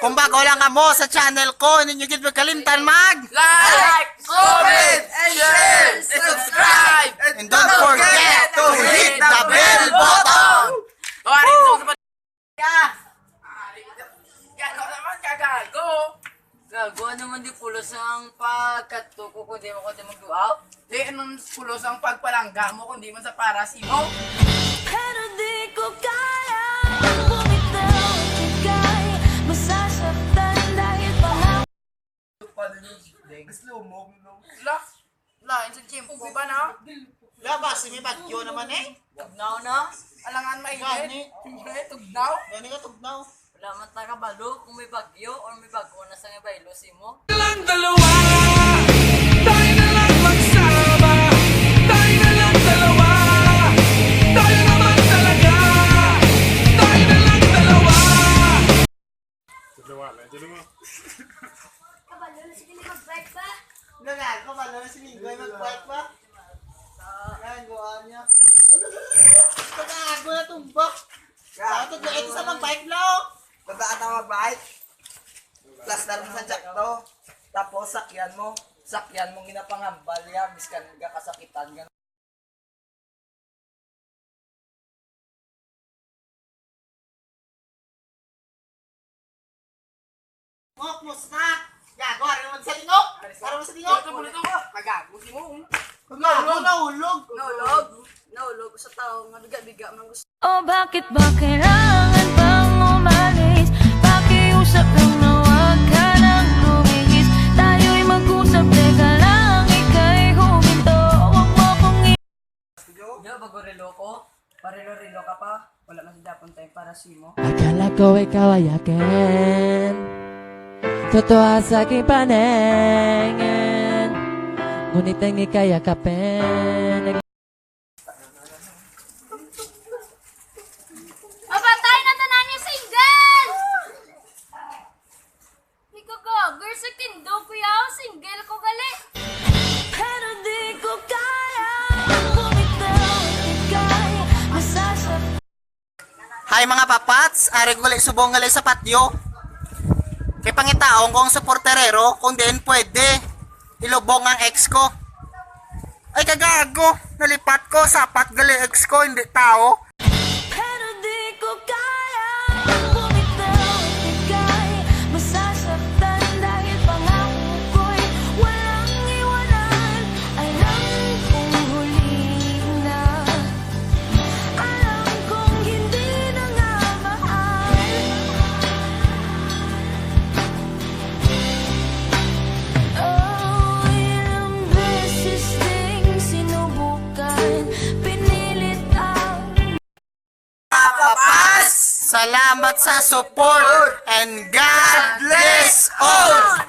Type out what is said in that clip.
Kung bago lang ka mo sa channel ko, hindi nyo gid magkalimtan Like, comment, and share, and subscribe. and don't forget to hit the bell button! Gago naman, kagago. Gago naman di pulos ang pagkatuko ko di mo ko di mag-duaw. Di anong pulos ang pagpalangga mo kundi man sa parasimo. Pero di ko kaya bumitaw, ika'y masasaktan dahil pangako. Gusto mo, La, sa gym ko ba na? Labas, may bagyo naman eh. Tugnaw na. Alangan Gani. mainit. Tugnaw. Gani ka tugnaw. Wala man takabalo kung may bagyo or may bago na sa ibaylo si mo. Lang dalawa, tayo na lang magsama, tayo na lang dalawa, tayo naman talaga, tayo na lang dalawa. Kabalo na sige mag-break ba? Nangal ko, malo na si Minggoy mag-bike ba? Nagawa niya. Nagago na tumbok. Bakit na ito sa mag-bike lang? Tandaan na mag-bike. Plus na rin sa jack to. Tapos sakyan mo ginapangambal ya, miskan ka kasakitan nga. Ngok, musta? Gago, ano naman sa lingok? Ano naman sa lingok? Ito ka. Kagago si mo. Gago, nahulog. Naulog sa tao nga biga-biga man gusto. O bakit ba kailangan pang umalis? Pakiusap lang na huwag ka nang lumihis. Tayo'y mag-usap, teka lang, ika'y huminto. Huwag mo kong Yo, bago relo ko. Parelo-relo ka pa. Wala man sa Japon tayo para si mo. Akala ko ikaw ay akin, totoo sa aking paningin, ngunit ang ika'y yakapin. Mabatay na tanan niyo single! Ikaw ko, girl sa kindo kuya, single ko gali. Pero di ko kaya bumitaw, ika'y masasaktan. Hi mga papats, ari ko subong ngalay sa patio. Kay pangitaon kong supporterero, kung din pwede, ilubong ang ex ko. Ay kagago, nalipat ko, sapat gali ex ko, hindi tao. Pero di ko kaya bumitaw, ika'y masasaktan dahil pangako ko'y walang iwanan. Alam kong huli na, alam kong hindi na nga mahal. Oh, ilang beses ding sinubukan, pinilit ang Papas, salamat sa support and God bless all!